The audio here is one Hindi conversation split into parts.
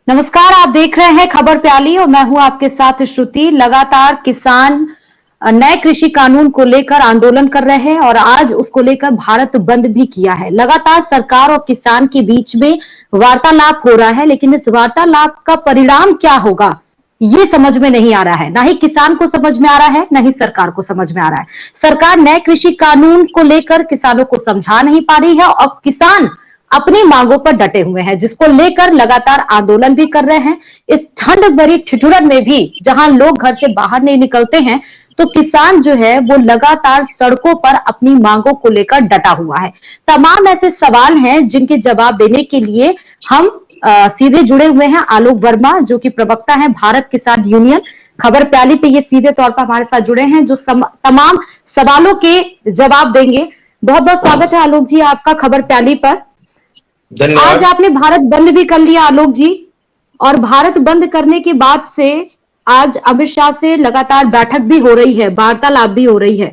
नमस्कार, आप देख रहे हैं खबर प्याली और मैं हूं आपके साथ श्रुति। लगातार किसान नए कृषि कानून को लेकर आंदोलन कर रहे हैं और आज उसको लेकर भारत बंद भी किया है। लगातार सरकार और किसान के बीच में वार्तालाप हो रहा है, लेकिन इस वार्तालाप का परिणाम क्या होगा ये समझ में नहीं आ रहा है। ना ही किसान को समझ में आ रहा है, ना ही सरकार को समझ में आ रहा है। सरकार नए कृषि कानून को लेकर किसानों को समझा नहीं पा रही है और किसान अपनी मांगों पर डटे हुए हैं, जिसको लेकर लगातार आंदोलन भी कर रहे हैं। इस ठंड भरी ठिठुरन में भी जहां लोग घर से बाहर नहीं निकलते हैं, तो किसान जो है वो लगातार सड़कों पर अपनी मांगों को लेकर डटा हुआ है। तमाम ऐसे सवाल हैं जिनके जवाब देने के लिए हम सीधे जुड़े हुए हैं आलोक वर्मा, जो कि प्रवक्ता हैं भारत किसान यूनियन। खबर प्याली पे ये सीधे तौर पर हमारे साथ जुड़े हैं, जो तमाम सवालों के जवाब देंगे। बहुत बहुत स्वागत है आलोक जी आपका खबर प्याली पर। आज आपने भारत बंद भी कर लिया आलोक जी, और भारत बंद करने के बाद से आज अमित शाह से लगातार बैठक भी हो रही है, वार्तालाप भी हो रही है,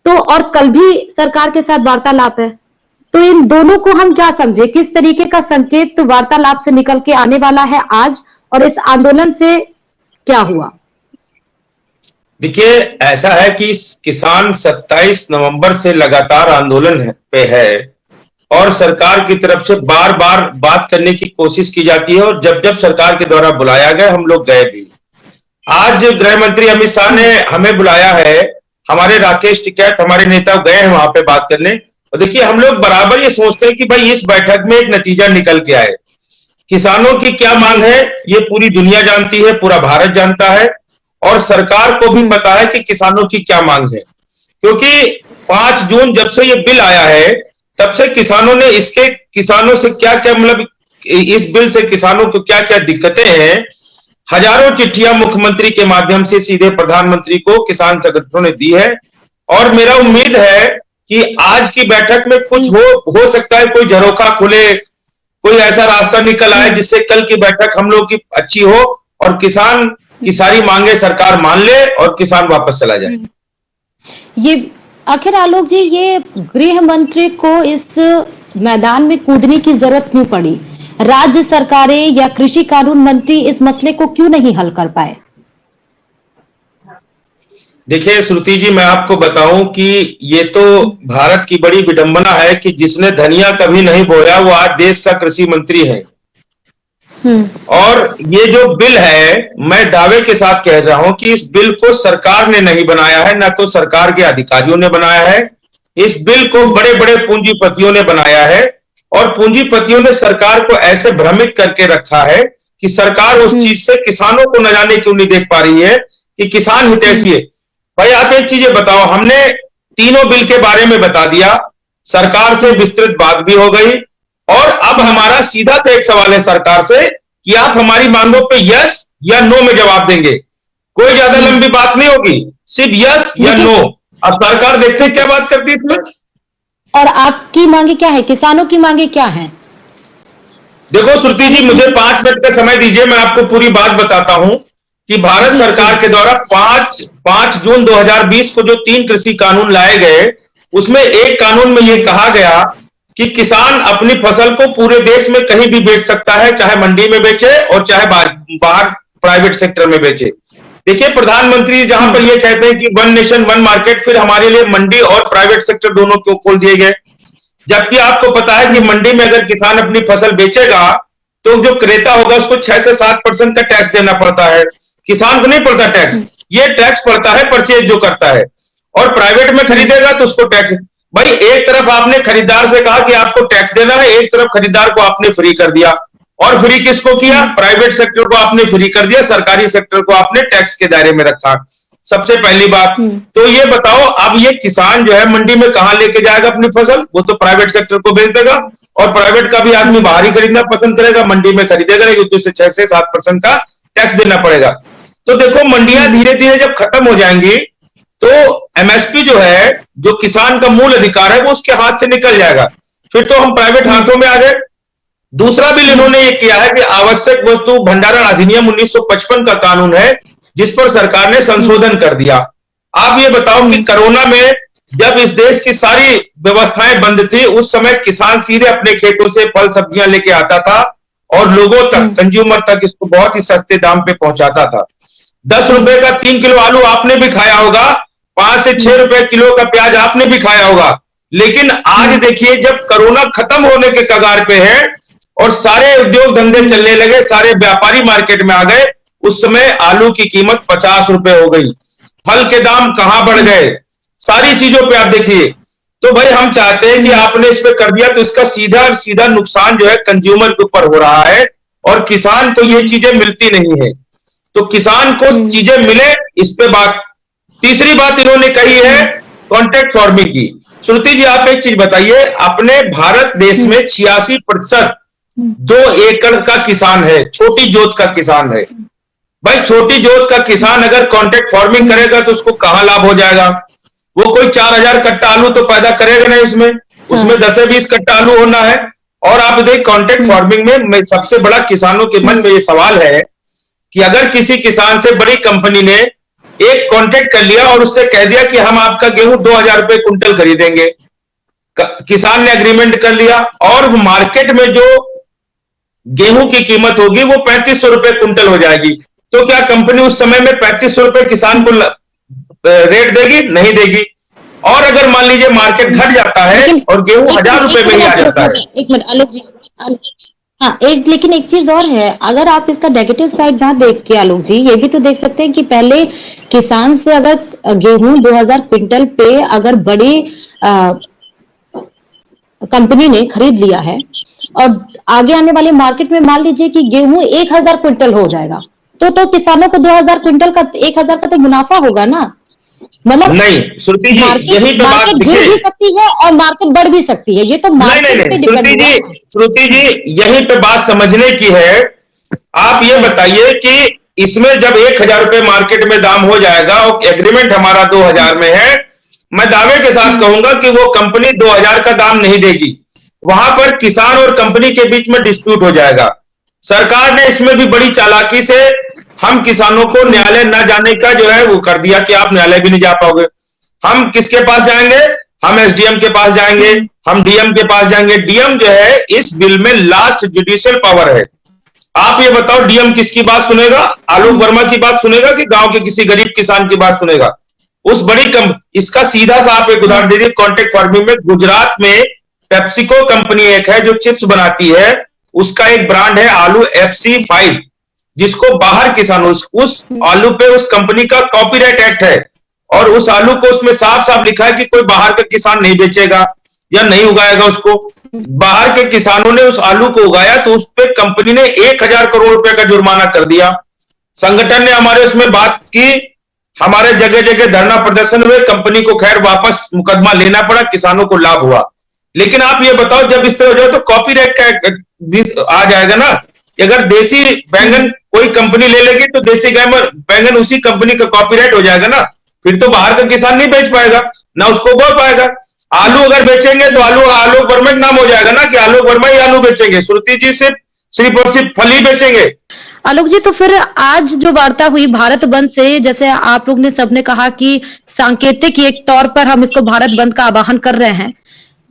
तो और कल भी सरकार के साथ वार्तालाप है। तो इन दोनों को हम क्या समझे, किस तरीके का संकेत वार्तालाप से निकल के आने वाला है आज, और इस आंदोलन से क्या हुआ? देखिए, ऐसा है कि किसान 27 नवंबर से लगातार आंदोलन पे है और सरकार की तरफ से बार बार बात करने की कोशिश की जाती है और जब जब सरकार के द्वारा बुलाया गया हम लोग गए भी। आज गृह मंत्री अमित शाह ने हमें बुलाया है, हमारे राकेश टिकैत हमारे नेता गए हैं वहां पे बात करने। और देखिए, हम लोग बराबर ये सोचते हैं कि भाई इस बैठक में एक नतीजा निकल के आए। किसानों की क्या मांग है ये पूरी दुनिया जानती है, पूरा भारत जानता है और सरकार को भी पता है कि किसानों की क्या मांग है, क्योंकि 5 जून जब से ये बिल आया है तब से किसानों से क्या क्या, मतलब इस बिल से किसानों को क्या क्या दिक्कतें हैं, हजारों चिट्ठियां मुख्यमंत्री के माध्यम से सीधे प्रधानमंत्री को किसान संगठनों ने दी है। और मेरा उम्मीद है कि आज की बैठक में कुछ हो सकता है, कोई झरोखा खुले, कोई ऐसा रास्ता निकल आए जिससे कल की बैठक हम लोग की अच्छी हो और किसान की सारी मांगे सरकार मान ले और किसान वापस चला जाए। ये आखिर आलोक जी, ये गृह मंत्री को इस मैदान में कूदने की जरूरत क्यों पड़ी? राज्य सरकारें या कृषि कानून मंत्री इस मसले को क्यों नहीं हल कर पाए? देखिए श्रुति जी, मैं आपको बताऊं कि ये तो भारत की बड़ी विडंबना है कि जिसने धनिया कभी नहीं बोया वो आज देश का कृषि मंत्री है। और ये जो बिल है, मैं दावे के साथ कह रहा हूं कि इस बिल को सरकार ने नहीं बनाया है, ना तो सरकार के अधिकारियों ने बनाया है। इस बिल को बड़े बड़े पूंजीपतियों ने बनाया है और पूंजीपतियों ने सरकार को ऐसे भ्रमित करके रखा है कि सरकार उस चीज से किसानों को न जाने क्यों नहीं देख पा रही है कि किसान हितैषी है। भाई आप एक चीजें बताओ, हमने तीनों बिल के बारे में बता दिया, सरकार से विस्तृत बात भी हो गई और अब हमारा सीधा से एक सवाल है सरकार से कि आप हमारी मांगों पे यस या नो में जवाब देंगे। कोई ज्यादा लंबी बात नहीं होगी, सिर्फ यस या नो। अब सरकार देखते क्या बात करती है इसमें। और आपकी मांगे क्या है, किसानों की मांगे क्या है? देखो श्रुति जी, मुझे 5 मिनट का समय दीजिए, मैं आपको पूरी बात बताता हूं कि भारत सरकार के द्वारा 5 जून 2020 को जो 3 कृषि कानून लाए गए, उसमें एक कानून में यह कहा गया कि किसान अपनी फसल को पूरे देश में कहीं भी बेच सकता है, चाहे मंडी में बेचे और चाहे बाहर प्राइवेट सेक्टर में बेचे। देखिए, प्रधानमंत्री जहां पर ये कहते हैं कि वन नेशन वन मार्केट, फिर हमारे लिए मंडी और प्राइवेट सेक्टर दोनों क्यों खोल दिए गए? जबकि आपको पता है कि मंडी में अगर किसान अपनी फसल बेचेगा तो जो क्रेता होगा उसको 6 से 7% का टैक्स देना पड़ता है। किसान को नहीं पड़ता टैक्स, ये टैक्स पड़ता है परचेज जो करता है। और प्राइवेट में खरीदेगा तो उसको टैक्स। भाई एक तरफ आपने खरीदार से कहा कि आपको टैक्स देना है, एक तरफ खरीदार को आपने फ्री कर दिया। और फ्री किसको किया? प्राइवेट सेक्टर को आपने फ्री कर दिया, सरकारी सेक्टर को आपने टैक्स के दायरे में रखा। सबसे पहली बात तो ये बताओ, अब ये किसान जो है मंडी में कहां लेके जाएगा अपनी फसल? वो तो प्राइवेट सेक्टर को बेच देगा और प्राइवेट का भी आदमी बाहर ही खरीदना पसंद करेगा, मंडी में खरीदेगा नहीं तो उसे 6 से 7% का टैक्स देना पड़ेगा। तो देखो, मंडियां धीरे धीरे जब खत्म हो जाएंगी तो एमएसपी जो है, जो किसान का मूल अधिकार है, वो उसके हाथ से निकल जाएगा। फिर तो हम प्राइवेट हाथों में आ गए। दूसरा बिल इन्होंने ये किया है कि आवश्यक वस्तु भंडारण अधिनियम 1955 का कानून है, जिस पर सरकार ने संशोधन कर दिया। आप ये बताओ कि कोरोना में जब इस देश की सारी व्यवस्थाएं बंद थी, उस समय किसान सीधे अपने खेतों से फल सब्जियां लेके आता था और लोगों तक, कंज्यूमर तक इसको बहुत ही सस्ते दाम पे पहुंचाता था। 10 रुपए का 3 किलो आलू आपने भी खाया होगा, 5 से 6 रुपए किलो का प्याज आपने भी खाया होगा। लेकिन आज देखिए, जब कोरोना खत्म होने के कगार पे है और सारे उद्योग धंधे चलने लगे, सारे व्यापारी मार्केट में आ गए, उस समय आलू की कीमत 50 रुपए हो गई। फल के दाम कहां बढ़ गए, सारी चीजों पे आप देखिए। तो भाई हम चाहते हैं कि आपने इस पे कर दिया तो इसका सीधा सीधा नुकसान जो है कंज्यूमर के ऊपर हो रहा है और किसान को ये चीजें मिलती नहीं है। तो किसान को चीजें मिले, इस पे बात। तीसरी बात इन्होंने कही है कॉन्ट्रैक्ट फार्मिंग की। श्रुति जी, आप एक चीज बताइए, अपने भारत देश में 86% 2 एकड़ का किसान है, छोटी जोत का किसान है। भाई छोटी जोत का किसान अगर कॉन्ट्रैक्ट फार्मिंग करेगा तो उसको कहां लाभ हो जाएगा? वो कोई 4000 कट्टा आलू तो पैदा करेगा नहीं उसमें 10 से 20 कट्टा आलू होना है। और आप देख, कॉन्ट्रैक्ट फार्मिंग में सबसे बड़ा किसानों के मन में ये सवाल है कि अगर किसी किसान से बड़ी कंपनी ने एक कॉन्ट्रैक्ट कर लिया और उससे कह दिया कि हम आपका गेहूं 2000 रुपए कुंटल खरीदेंगे, किसान ने एग्रीमेंट कर लिया और मार्केट में जो गेहूं की कीमत होगी वो 3500 रुपए कुंटल हो जाएगी, तो क्या कंपनी उस समय में 3500 रुपए किसान को रेट देगी? नहीं देगी। और अगर मान लीजिए मार्केट घट जाता है और गेहूं 1000 रुपए में ही आ जाता है। एक मिनट आलोक जी, हाँ लेकिन एक चीज और है, अगर आप इसका नेगेटिव साइड ना देख के आलोक जी, ये भी तो देख सकते हैं कि पहले किसान से अगर गेहूं 2000 क्विंटल पे अगर बड़ी कंपनी ने खरीद लिया है और आगे आने वाले मार्केट में मान लीजिए कि गेहूं 1000 क्विंटल हो जाएगा, तो किसानों को 2000 क्विंटल का 1000 का तो मुनाफा होगा ना। मतलब नहीं श्रुति जी, यही पे बात गिर भी सकती है और मार्केट बढ़ भी सकती है, ये तो मार्केट पे डिपेंड है। श्रुति जी, यही पे बात समझने की है। आप ये बताइए कि इसमें जब 1000 रुपए मार्केट में दाम हो जाएगा और एग्रीमेंट हमारा 2000 में है, मैं दावे के साथ कहूंगा कि वो कंपनी 2000 का दाम नहीं देगी। वहां पर किसान और कंपनी के बीच में डिस्प्यूट हो जाएगा। सरकार ने इसमें भी बड़ी चालाकी से हम किसानों को न्यायालय न जाने का जो है वो कर दिया कि आप न्यायालय भी नहीं जा पाओगे। हम किसके पास जाएंगे? हम एसडीएम के पास जाएंगे, हम डीएम के पास जाएंगे। डीएम जो है इस बिल में लास्ट जुडिशियल पावर है। आप ये बताओ, डीएम किसकी बात सुनेगा? आलोक वर्मा की बात सुनेगा कि गांव के किसी गरीब किसान की बात सुनेगा? उस बड़ी इसका सीधा सा आप एक उदाहरण दीजिए, कॉन्ट्रैक्ट फार्मिंग में गुजरात में पेप्सिको कंपनी एक है जो चिप्स बनाती है, उसका एक ब्रांड है आलू FC5, जिसको बाहर किसानों, उस आलू पे उस कंपनी का कॉपीराइट एक्ट है और उस आलू को उसमें साफ साफ लिखा है कि कोई बाहर का किसान नहीं बेचेगा या नहीं उगाएगा उसको। बाहर के किसानों ने उस आलू को उगाया तो उस पर कंपनी ने 1000 करोड़ रुपए का जुर्माना कर दिया। संगठन ने हमारे उसमें बात की, हमारे जगह जगह धरना प्रदर्शन हुए, कंपनी को खैर वापस मुकदमा लेना पड़ा, किसानों को लाभ हुआ। लेकिन आप ये बताओ, जब इस तरह हो जाए तो कॉपीराइट का आ जाएगा ना। अगर देसी बैंगन कोई कंपनी ले लेगी तो देसी बैंगन उसी कंपनी का कॉपीराइट हो जाएगा ना, फिर तो बाहर का किसान नहीं बेच पाएगा, ना उसको बो पाएगा। आलू अगर बेचेंगे तो आलोक वर्मा नाम हो जाएगा ना कि आलोक वर्मा ही आलू बेचेंगे, श्रुति जी सिर्फ और सिर्फ फल ही बेचेंगे। आलोक जी, तो फिर आज जो वार्ता हुई भारत बंद से, जैसे आप लोग ने सबने कहा कि सांकेतिक एक तौर पर हम इसको भारत बंद का आह्वान कर रहे हैं,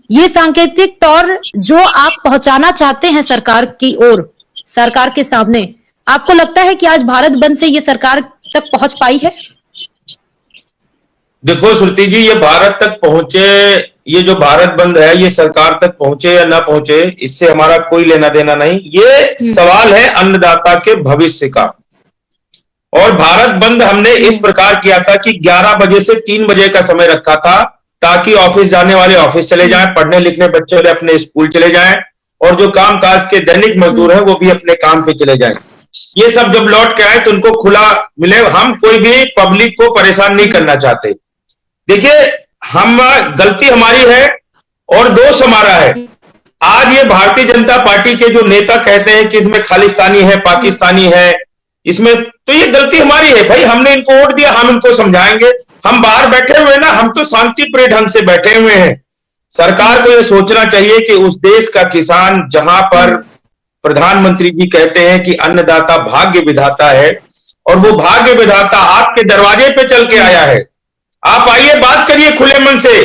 ये सांकेतिक तौर जो आप पहुंचाना चाहते हैं सरकार की ओर, सरकार के सामने, आपको लगता है कि आज भारत बंद से ये सरकार तक पहुंच पाई है? देखो श्रुति जी, ये भारत तक पहुंचे, ये जो भारत बंद है ये सरकार तक पहुंचे या ना पहुंचे, इससे हमारा कोई लेना देना नहीं। ये सवाल है अन्नदाता के भविष्य का। और भारत बंद हमने इस प्रकार किया था कि 11 बजे से 3 बजे का समय रखा था, ताकि ऑफिस जाने वाले ऑफिस चले जाएं, पढ़ने लिखने बच्चे वाले अपने स्कूल चले जाएं और जो काम काज के दैनिक मजदूर हैं वो भी अपने काम पे चले जाएं। ये सब जब लौट के आए तो उनको खुला मिले। हम कोई भी पब्लिक को परेशान नहीं करना चाहते। देखिए, हम गलती हमारी है और दोष हमारा है। आज ये भारतीय जनता पार्टी के जो नेता कहते हैं कि इसमें खालिस्तानी है, पाकिस्तानी है, इसमें, तो ये गलती हमारी है भाई। हमने इनको वोट दिया, हम इनको समझाएंगे। हम बाहर बैठे हुए ना, हम तो शांतिप्रिय ढंग से बैठे हुए हैं। सरकार को यह सोचना चाहिए कि उस देश का किसान, जहां पर प्रधानमंत्री जी कहते हैं कि अन्नदाता भाग्य विधाता है, और वो भाग्य विधाता आपके दरवाजे पे चल के आया है। आप आइए, बात करिए खुले मन से।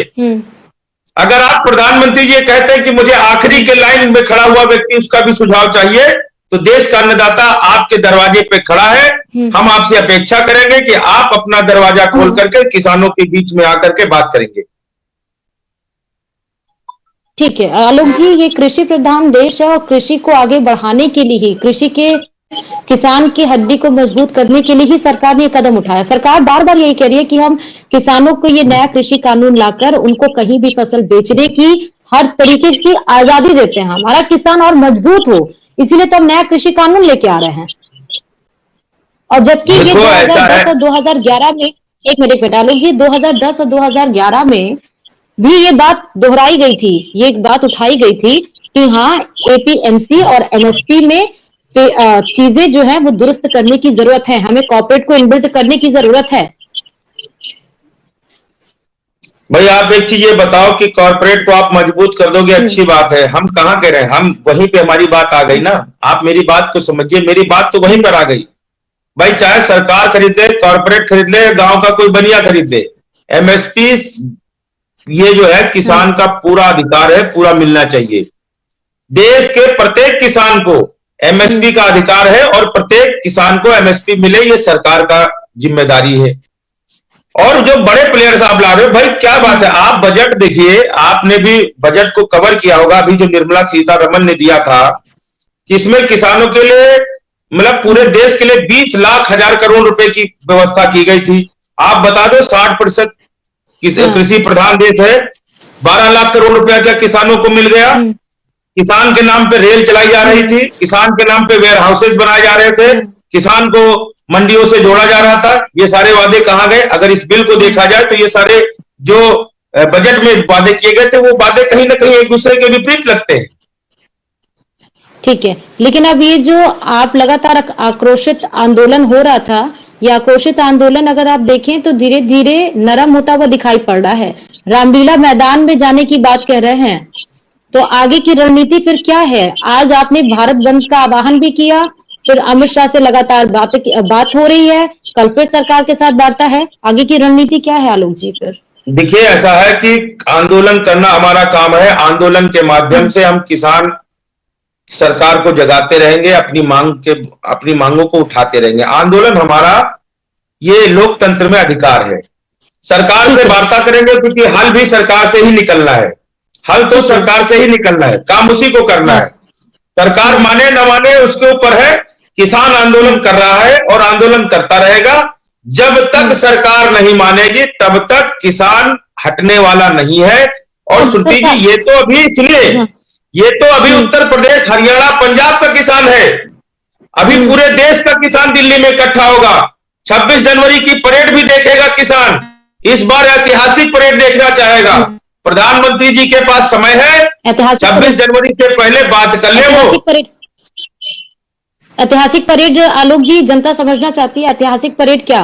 अगर आप प्रधानमंत्री जी कहते हैं कि मुझे आखिरी के लाइन में खड़ा हुआ व्यक्ति उसका भी सुझाव चाहिए, तो देश का अन्नदाता आपके दरवाजे पे खड़ा है। हम आपसे अपेक्षा करेंगे कि आप अपना दरवाजा खोल करके किसानों के बीच में आकर के बात करेंगे। ठीक है आलोक जी, ये कृषि प्रधान देश है और कृषि को आगे बढ़ाने के लिए ही, कृषि के किसान की हड्डी को मजबूत करने के लिए ही सरकार ने ये कदम उठाया। सरकार बार बार यही कह रही है कि हम किसानों को ये नया कृषि कानून लाकर उनको कहीं भी फसल बेचने की हर तरीके की आजादी देते हैं, हमारा किसान और मजबूत हो, इसीलिए तो हम नया कृषि कानून लेके आ रहे हैं। और जबकि ये 2010 और 2011 में, एक मिनट आलोक जी, 2010 और 2011 में भी ये बात दोहराई गई थी, ये एक बात उठाई गई थी कि हाँ एपीएमसी और एमएसपी में चीजें जो है वो दुरुस्त करने की जरूरत है, हमें कॉर्पोरेट को इनबिल्ट करने की जरूरत है। भाई आप एक चीज ये बताओ कि कॉर्पोरेट को आप मजबूत कर दोगे, अच्छी बात है, हम कहाँ कह रहे हैं, हम वहीं पे हमारी बात आ गई ना। आप मेरी बात को समझिए, मेरी बात तो वहीं पर आ गई। भाई चाहे सरकार खरीद ले, कॉर्पोरेट खरीद ले, गांव का कोई बनिया खरीद ले, एमएसपी ये जो है किसान का पूरा अधिकार है, पूरा मिलना चाहिए। देश के प्रत्येक किसान को एमएसपी का अधिकार है और प्रत्येक किसान को एमएसपी मिले, ये सरकार का जिम्मेदारी है। और जो बड़े प्लेयर्स आप ला रहे हो, भाई क्या बात है, आप बजट देखिए, आपने भी बजट को कवर किया होगा, अभी जो निर्मला सीतारमण ने दिया था कि इसमें किसानों के लिए, मतलब पूरे देश के लिए 20 लाख हजार करोड़ रुपए की व्यवस्था की गई थी। आप बता दो 60% कृषि प्रधान देश है, 12 लाख करोड़ रुपया क्या किसानों को मिल गया। किसान के नाम पे रेल चलाई जा रही थी, किसान के नाम पे वेयर हाउसेज बनाए जा रहे थे, किसान को मंडियों से जोड़ा जा रहा था। ये सारे वादे कहां गए? अगर इस बिल को देखा जाए तो ये सारे जो बजट में वादे किए गए थे, वो वादे कहीं ना कहीं एक दूसरे के विपरीत लगते हैं। ठीक है, लेकिन अब ये जो आप लगातार आक्रोशित आंदोलन हो रहा था, ये आक्रोशित आंदोलन अगर आप देखें तो धीरे धीरे नरम होता हुआ दिखाई पड़ रहा है। रामलीला मैदान में जाने की बात कह रहे हैं, तो आगे की रणनीति फिर क्या है? आज आपने भारत बंद का आह्वान भी किया, फिर अमित शाह से लगातार बात हो रही है, कल फिर सरकार के साथ वार्ता है, आगे की रणनीति क्या है आलोक जी? फिर देखिए ऐसा है कि आंदोलन करना हमारा काम है, आंदोलन के माध्यम से हम किसान सरकार को जगाते रहेंगे, अपनी मांगों को उठाते रहेंगे। आंदोलन हमारा ये लोकतंत्र में अधिकार है। सरकार से वार्ता करेंगे क्योंकि हल भी सरकार से ही निकलना है, हल तो सरकार से ही निकलना है, काम उसी को करना है। सरकार माने न माने उसके ऊपर है। किसान आंदोलन कर रहा है और आंदोलन करता रहेगा। जब तक सरकार नहीं मानेगी तब तक किसान हटने वाला नहीं है। और श्रुति जी ये तो अभी सुनिए, ये तो अभी उत्तर प्रदेश, हरियाणा, पंजाब का किसान है, अभी पूरे देश का किसान दिल्ली में इकट्ठा होगा। 26 जनवरी की परेड भी देखेगा किसान, इस बार ऐतिहासिक परेड देखना चाहेगा। प्रधानमंत्री जी के पास समय है, 26 जनवरी से पहले बात कर ले वो। ऐतिहासिक परेड आलोक जी जनता समझना चाहती है, ऐतिहासिक परेड क्या?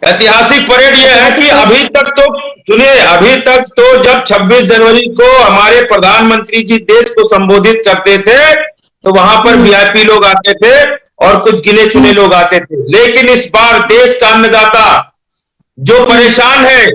ऐतिहासिक परेड ये है कि अभी तक तो सुनिए, अभी तक तो जब 26 जनवरी को हमारे प्रधानमंत्री जी देश को संबोधित करते थे तो वहां पर वीआईपी लोग आते थे और कुछ गिने चुने लोग आते थे। लेकिन इस बार देश का अन्नदाता जो परेशान है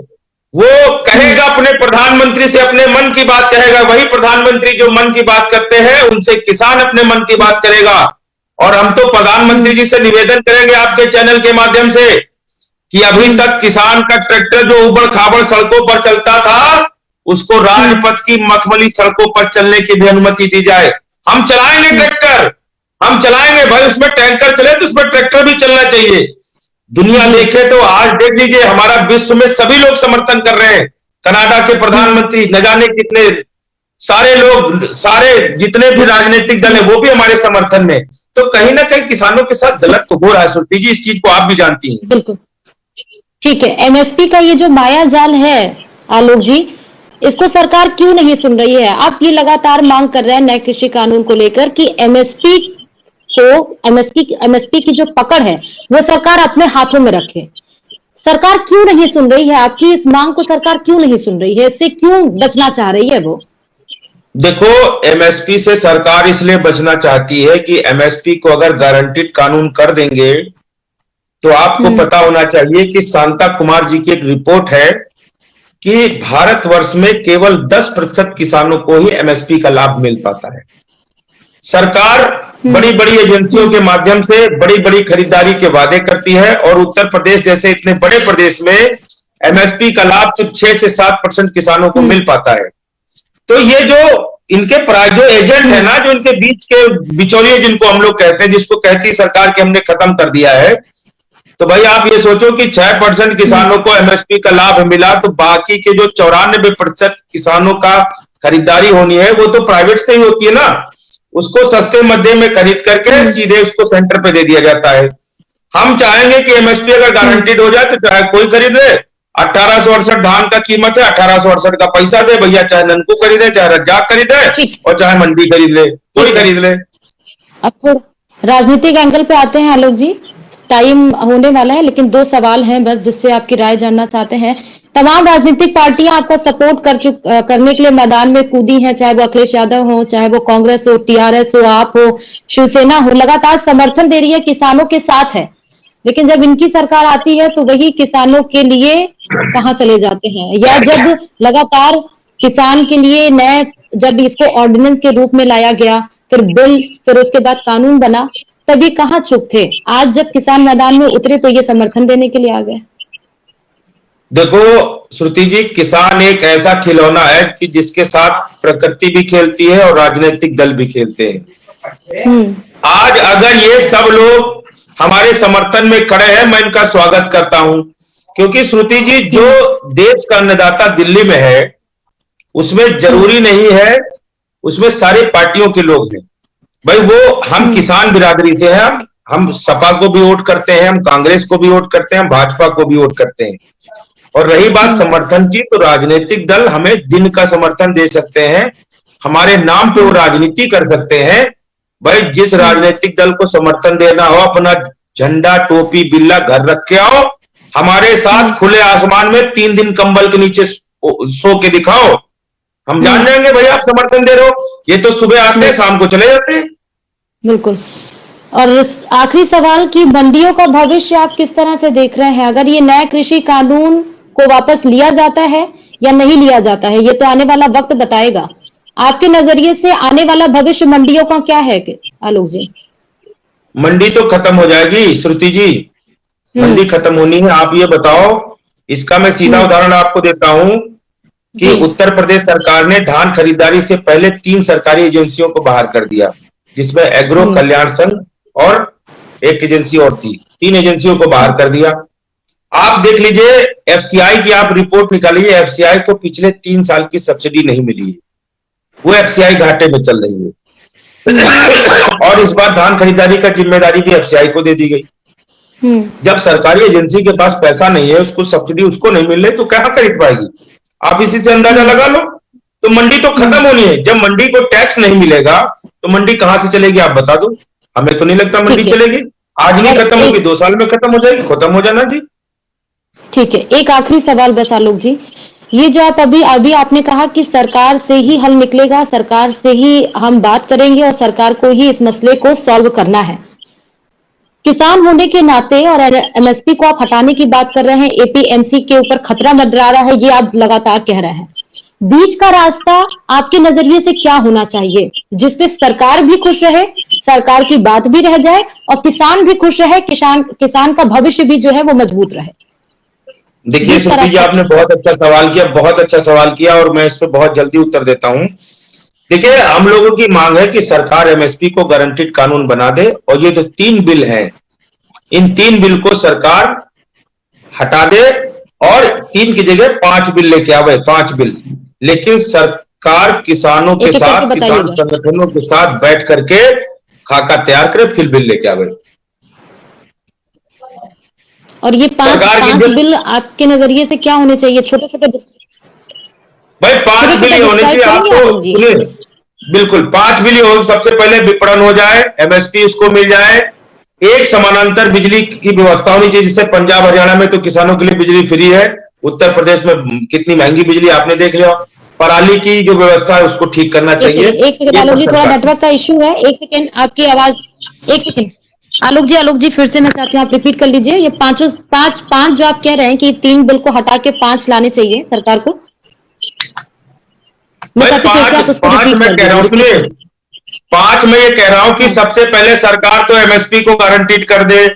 वो कहेगा अपने प्रधानमंत्री से, अपने मन की बात कहेगा। वही प्रधानमंत्री जो मन की बात करते हैं उनसे किसान अपने मन की बात करेगा। और हम तो प्रधानमंत्री जी से निवेदन करेंगे आपके चैनल के माध्यम से कि अभी तक किसान का ट्रैक्टर जो उबड़ खाबड़ सड़कों पर चलता था उसको राजपथ की मखमली सड़कों पर चलने की भी अनुमति दी जाए। हम चलाएंगे ट्रैक्टर, हम चलाएंगे भाई, उसमें टैंकर चले तो उसमें ट्रैक्टर भी चलना चाहिए। दुनिया देखे तो आज देख लीजिए हमारा विश्व में सभी लोग समर्थन कर रहे हैं। कनाडा के प्रधानमंत्री, न जाने कितने सारे लोग, सारे जितने भी राजनीतिक दल है वो भी हमारे समर्थन में। तो कहीं ना कहीं किसानों के साथ गलत तो हो रहा है श्रुति जी, इस चीज को आप भी जानती हैं। बिल्कुल ठीक है। एमएसपी का ये जो माया जाल है आलोक जी, इसको सरकार क्यों नहीं सुन रही है? आप ये लगातार मांग कर रहे हैं नए कृषि कानून को लेकर कि एमएसपी की जो पकड़ है वो सरकार अपने हाथों में रखे। सरकार क्यों नहीं सुन रही है? आपकी इस मांग को सरकार क्यों नहीं सुन रही है? इससे क्यों बचना चाह रही है वो? देखो, एमएसपी से सरकार इसलिए बचना चाहती है कि एमएसपी को अगर गारंटीड कानून कर देंगे तो आपको पता होना चाहिए कि शांता कुमार जी की एक रिपोर्ट है कि भारतवर्ष में केवल 10% किसानों को ही एमएसपी का लाभ मिल पाता है। सरकार बड़ी बड़ी एजेंसियों के माध्यम से बड़ी बड़ी खरीदारी के वादे करती है और उत्तर प्रदेश जैसे इतने बड़े प्रदेश में एमएसपी का लाभ सिर्फ 6 से 7% किसानों को मिल पाता है। तो ये जो इनके जो एजेंट है ना, जो इनके बीच के बिचौलिए जिनको हम लोग कहते हैं, जिसको कहती है सरकार कि हमने खत्म कर दिया है, तो भाई आप ये सोचो कि 6% किसानों को एमएसपी का लाभ मिला, तो बाकी के जो 94% किसानों का खरीदारी होनी है वो तो प्राइवेट से ही होती है ना। उसको सस्ते मध्य में खरीद करके सीधे उसको सेंटर पे दे दिया जाता है। हम चाहेंगे कि एमएसपी अगर गारंटीड हो जाए तो चाहे कोई खरीद ले। 1868 धान का कीमत है, 1868 का पैसा दे भैया, चाहे ननकू खरीदे, चाहे रज्जाक खरीदे और चाहे मंडी खरीद ले, कोई खरीद ले। अब थोड़ा राजनीतिक एंगल पे आते हैं आलोक जी, टाइम होने वाला है, लेकिन 2 सवाल हैं बस जिससे आपकी राय जानना चाहते हैं। तमाम राजनीतिक पार्टियां आपका सपोर्ट करने के लिए मैदान में कूदी हैं, चाहे वो अखिलेश यादव हो, चाहे वो कांग्रेस हो, टीआरएस हो, आप हो, शिवसेना हो, लगातार समर्थन दे रही है, किसानों के साथ है। लेकिन जब इनकी सरकार आती है तो वही किसानों के लिए कहां चले जाते हैं, या जब लगातार किसान के लिए नए, जब इसको ऑर्डिनेंस के रूप में लाया गया, फिर बिल, फिर उसके बाद कानून बना, तभी कहां चुप थे। आज जब किसान मैदान में उतरे तो ये समर्थन देने के लिए आ गए। देखो श्रुति जी, किसान एक ऐसा खिलौना है कि जिसके साथ प्रकृति भी खेलती है और राजनीतिक दल भी खेलते हैं। आज अगर ये सब लोग हमारे समर्थन में खड़े हैं, मैं इनका स्वागत करता हूं, क्योंकि श्रुति जी जो देश का अन्नदाता दिल्ली में है उसमें जरूरी नहीं है उसमें सारी पार्टियों के लोग हैं। भाई वो हम किसान बिरादरी से हैं, हम सपा को भी वोट करते हैं, हम कांग्रेस को भी वोट करते हैं, हम भाजपा को भी वोट करते हैं। और रही बात समर्थन की, तो राजनीतिक दल हमें दिन का समर्थन दे सकते हैं, हमारे नाम पे वो राजनीति कर सकते हैं। भाई जिस राजनीतिक दल को समर्थन देना हो, अपना झंडा टोपी बिल्ला घर रख के आओ, हमारे साथ खुले आसमान में 3 दिन कंबल के नीचे सो के दिखाओ, हम जान जाएंगे भाई आप समर्थन दे रहे हो। ये तो सुबह आते हैं शाम को चले जाते हैं। बिल्कुल। और आखिरी सवाल की मंडियों का भविष्य आप किस तरह से देख रहे हैं, अगर ये नया कृषि कानून को वापस लिया जाता है या नहीं लिया जाता है, ये तो आने वाला वक्त बताएगा। आपके नजरिए से आने वाला भविष्य मंडियों का क्या है आलोक जी? मंडी तो खत्म हो जाएगी श्रुति जी, मंडी खत्म होनी है। आप ये बताओ, इसका मैं सीधा उदाहरण आपको देता हूं कि उत्तर प्रदेश सरकार ने धान खरीदारी से पहले 3 सरकारी एजेंसियों को बाहर कर दिया, जिसमें एग्रो कल्याण संघ और एक एजेंसी और थी, 3 एजेंसियों को बाहर कर दिया। आप देख लीजिए एफसीआई की आप रिपोर्ट निकालिए, एफसीआई को पिछले 3 साल की सब्सिडी नहीं मिली है, वो एफसीआई घाटे में चल रही है। और इस बार धान खरीदारी का जिम्मेदारी भी एफसीआई को दे दी गई। जब सरकारी एजेंसी के पास पैसा नहीं है, उसको सब्सिडी उसको नहीं मिल रही, तो कहां खरीद पाएगी? आप इसी से अंदाजा लगा लो। तो मंडी तो खत्म होनी है। जब मंडी को टैक्स नहीं मिलेगा तो मंडी कहां से चलेगी आप बता दो। हमें तो नहीं लगता मंडी चलेगी। आज नहीं खत्म होगी, 2 साल में खत्म हो जाएगी, खत्म हो जाना जी। ठीक है, एक आखिरी सवाल बस आलोक जी, ये जो आप अभी आपने कहा कि सरकार से ही हल निकलेगा, सरकार से ही हम बात करेंगे और सरकार को ही इस मसले को सॉल्व करना है। किसान होने के नाते और एमएसपी को आप हटाने की बात कर रहे हैं, एपीएमसी के ऊपर खतरा मंडरा रहा है, ये आप लगातार कह रहे हैं। बीच का रास्ता आपके नजरिए से क्या होना चाहिए जिसपे सरकार भी खुश रहे, सरकार की बात भी रह जाए और किसान भी खुश रहे, किसान का भविष्य भी जो है वो मजबूत रहे? देखिए श्रुति जी, आपने बहुत अच्छा सवाल किया, बहुत अच्छा सवाल किया और मैं इस पर बहुत जल्दी उत्तर देता हूं। देखिए, हम लोगों की मांग है कि सरकार एमएसपी को गारंटीड कानून बना दे और ये जो 3 बिल हैं, इन 3 बिल को सरकार हटा दे और 3 की जगह 5 बिल लेके आवे, 5 बिल। लेकिन सरकार किसानों के साथ, किसान संगठनों के साथ बैठ करके खाका तैयार करे, फिर बिल लेके आवे। और ये 5 बिल आपके नजरिए से क्या होने चाहिए? छोटे छोटे भाई 5 बिल होने चाहिए आपको। बिल्कुल 5 बिल हो। सबसे पहले विपणन हो जाए, एमएसपी उसको मिल जाए, एक समानांतर बिजली की व्यवस्था होनी चाहिए, जिससे पंजाब हरियाणा में तो किसानों के लिए बिजली फ्री है, उत्तर प्रदेश में कितनी महंगी बिजली आपने देख लिया। पराली की जो व्यवस्था है उसको ठीक करना चाहिए। एक सेकंड आलोक जी, थोड़ा नेटवर्क का इश्यू है, एक सेकंड आपकी आवाज, एक सेकंड आलोक जी फिर से मैं चाहती हूँ आप रिपीट कर लीजिए। ये पांच जो आप कह रहे हैं कि 3 बिल को हटा के 5 लाने चाहिए सरकार को, मैं कह रहा हूँ, सुनिए 5 मैं ये कह रहा हूं कि सबसे पहले सरकार तो एमएसपी को गारंटीड कर दे।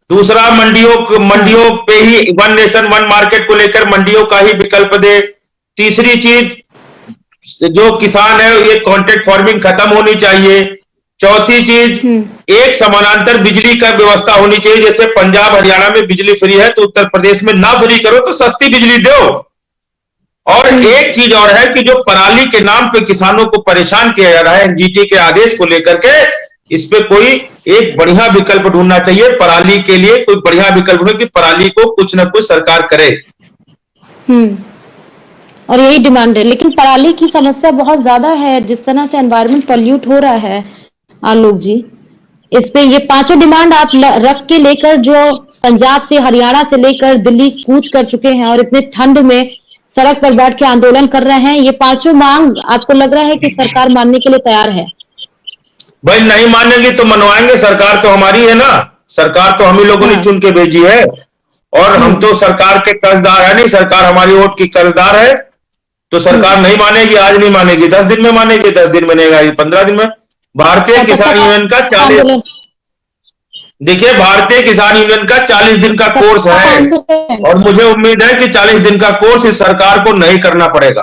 दूसरा, मंडियों पे ही वन नेशन वन मार्केट को लेकर मंडियों का ही विकल्प दे। तीसरी चीज, जो किसान है ये कॉन्ट्रैक्ट फार्मिंग खत्म होनी चाहिए। चौथी चीज, एक समानांतर बिजली का व्यवस्था होनी चाहिए। जैसे पंजाब हरियाणा में बिजली फ्री है तो उत्तर प्रदेश में ना फ्री करो तो सस्ती बिजली दो। और एक चीज और है कि जो पराली के नाम पे किसानों को परेशान किया जा रहा है एनजीटी के आदेश को लेकर के, इस पे कोई एक बढ़िया विकल्प ढूंढना चाहिए। पराली के लिए कोई बढ़िया विकल्प ढूंढे कि पराली को कुछ ना कुछ सरकार करे। और यही डिमांड है। लेकिन पराली की समस्या बहुत ज्यादा है, जिस तरह से एनवायरनमेंट पॉल्यूट हो रहा है आलोक जी, इस पे ये पांचों डिमांड आप रख के लेकर जो पंजाब से हरियाणा से लेकर दिल्ली कूच कर चुके हैं और इतने ठंड में सड़क पर बैठ के आंदोलन कर रहे हैं, ये पांचों मांग आपको लग रहा है कि सरकार मानने के लिए तैयार है? भाई नहीं मानेंगे तो मनवाएंगे, सरकार तो हमारी है ना, सरकार तो हम ही लोगों ने चुन के भेजी है। और हम तो सरकार के कर्जदार है नहीं, सरकार हमारी वोट की कर्जदार है। तो सरकार नहीं मानेगी, आज नहीं मानेगी, 10 दिन में मानेगी, 10 दिन बनेगा, 15 दिन में। भारतीय किसान यूनियन का 40 देखिए भारतीय किसान यूनियन का 40 दिन का कोर्स है और मुझे उम्मीद है कि 40 दिन का कोर्स इस सरकार को नहीं करना पड़ेगा।